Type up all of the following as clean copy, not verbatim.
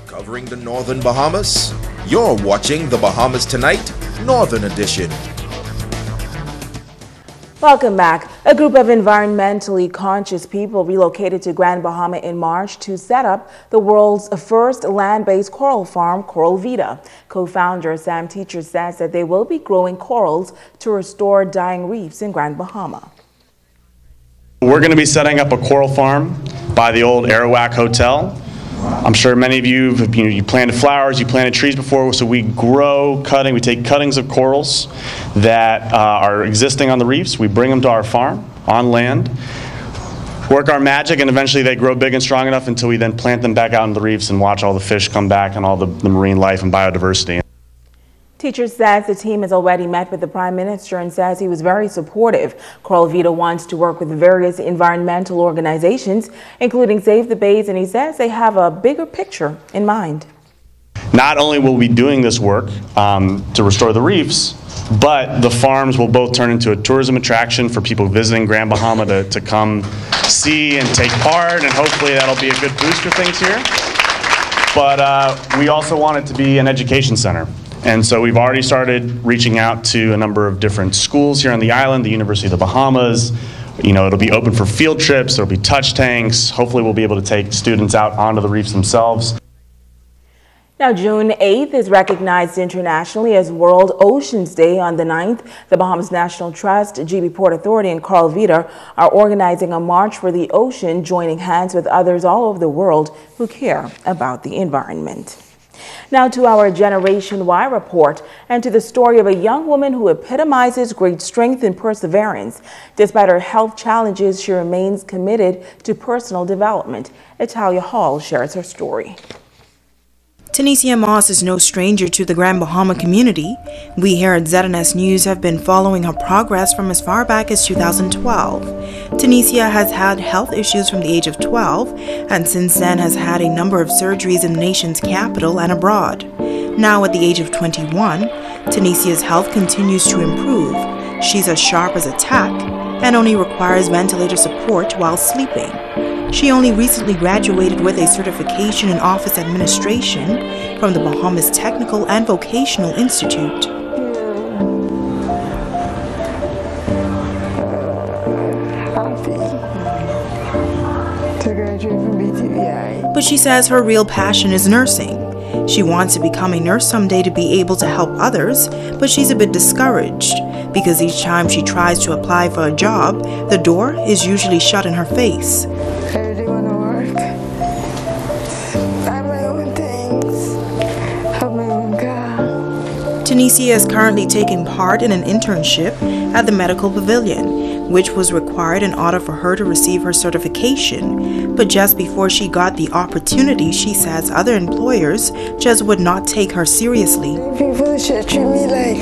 Covering the northern Bahamas, you're watching the Bahamas Tonight, Northern Edition. Welcome back. A group of environmentally conscious people relocated to Grand Bahama in March to set up the world's first land-based coral farm, Coral Vida. Co-founder Sam Teacher says that they will be growing corals to restore dying reefs in Grand Bahama. We're going to be setting up a coral farm by the old Arawak Hotel. I'm sure many of you planted flowers, you planted trees before, so we take cuttings of corals that are existing on the reefs, we bring them to our farm on land, work our magic, and eventually they grow big and strong enough until we then plant them back out on the reefs and watch all the fish come back and all the marine life and biodiversity. Teacher says the team has already met with the Prime Minister and says he was very supportive. Coral Vida wants to work with various environmental organizations, including Save the Bays, and he says they have a bigger picture in mind. Not only will we be doing this work to restore the reefs, but the farms will both turn into a tourism attraction for people visiting Grand Bahama to come see and take part, and hopefully that'll be a good boost for things here. But we also want it to be an education center. And so we've already started reaching out to a number of different schools here on the island, the University of the Bahamas. It'll be open for field trips, there'll be touch tanks. Hopefully we'll be able to take students out onto the reefs themselves. Now, June 8th is recognized internationally as World Oceans Day. On the 9th, the Bahamas National Trust, GB Port Authority, and Coral Vida are organizing a march for the ocean, joining hands with others all over the world who care about the environment. Now to our Generation Y report and to the story of a young woman who epitomizes great strength and perseverance. Despite her health challenges, she remains committed to personal development. Italia Hall shares her story. Tanisha Moss is no stranger to the Grand Bahama community. We here at ZNS News have been following her progress from as far back as 2012. Tanisha has had health issues from the age of 12 and since then has had a number of surgeries in the nation's capital and abroad. Now at the age of 21, Tanisha's health continues to improve. She's as sharp as a tack and only requires ventilator support while sleeping. She only recently graduated with a certification in office administration from the Bahamas Technical and Vocational Institute. Happy to graduate from BTVI. But she says her real passion is nursing. She wants to become a nurse someday to be able to help others, but she's a bit discouraged because each time she tries to apply for a job, the door is usually shut in her face. I really want to work, buy my own things, have my own car. Tanisha is currently taking part in an internship at the Medical Pavilion, which was required in order for her to receive her certification. But just before she got the opportunity, she says other employers just would not take her seriously. People should treat me like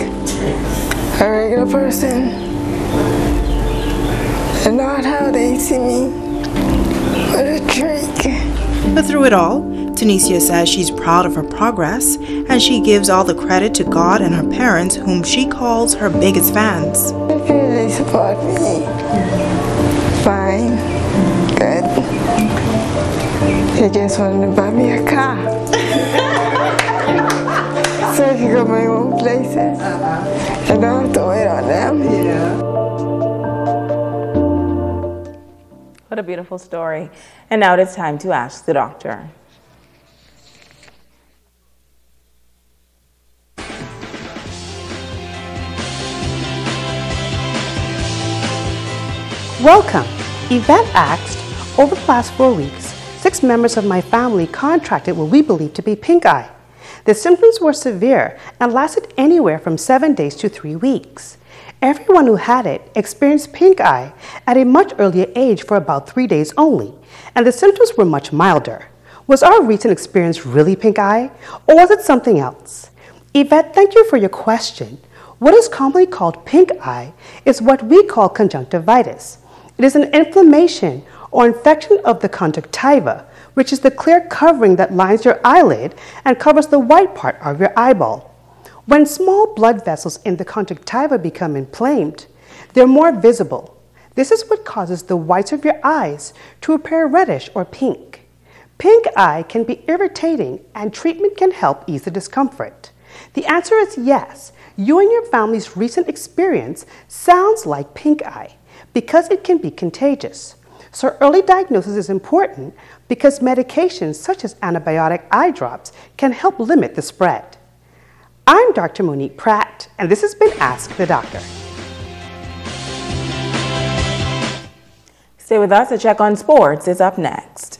a regular person and not how they see me. What a trick. But through it all, Tanisha says she's proud of her progress and she gives all the credit to God and her parents, whom she calls her biggest fans. I feel they support me. Fine. Good. They just wanted to buy me a car. So I can go my own places. I don't have to wait on them. What a beautiful story. And now it's time to ask the doctor. Welcome. Yvette asked, over the last 4 weeks, 6 members of my family contracted what we believe to be pink eye. The symptoms were severe and lasted anywhere from 7 days to 3 weeks. Everyone who had it experienced pink eye at a much earlier age for about 3 days only, and the symptoms were much milder. Was our recent experience really pink eye, or was it something else? Yvette, thank you for your question. What is commonly called pink eye is what we call conjunctivitis. It is an inflammation or infection of the conjunctiva, which is the clear covering that lines your eyelid and covers the white part of your eyeball. When small blood vessels in the conjunctiva become inflamed, they're more visible. This is what causes the whites of your eyes to appear reddish or pink. Pink eye can be irritating and treatment can help ease the discomfort. The answer is yes. You and your family's recent experience sounds like pink eye because it can be contagious. So early diagnosis is important because medications such as antibiotic eye drops can help limit the spread. I'm Dr. Monique Pratt, and this has been Ask the Doctor. Stay with us. A check on sports is up next.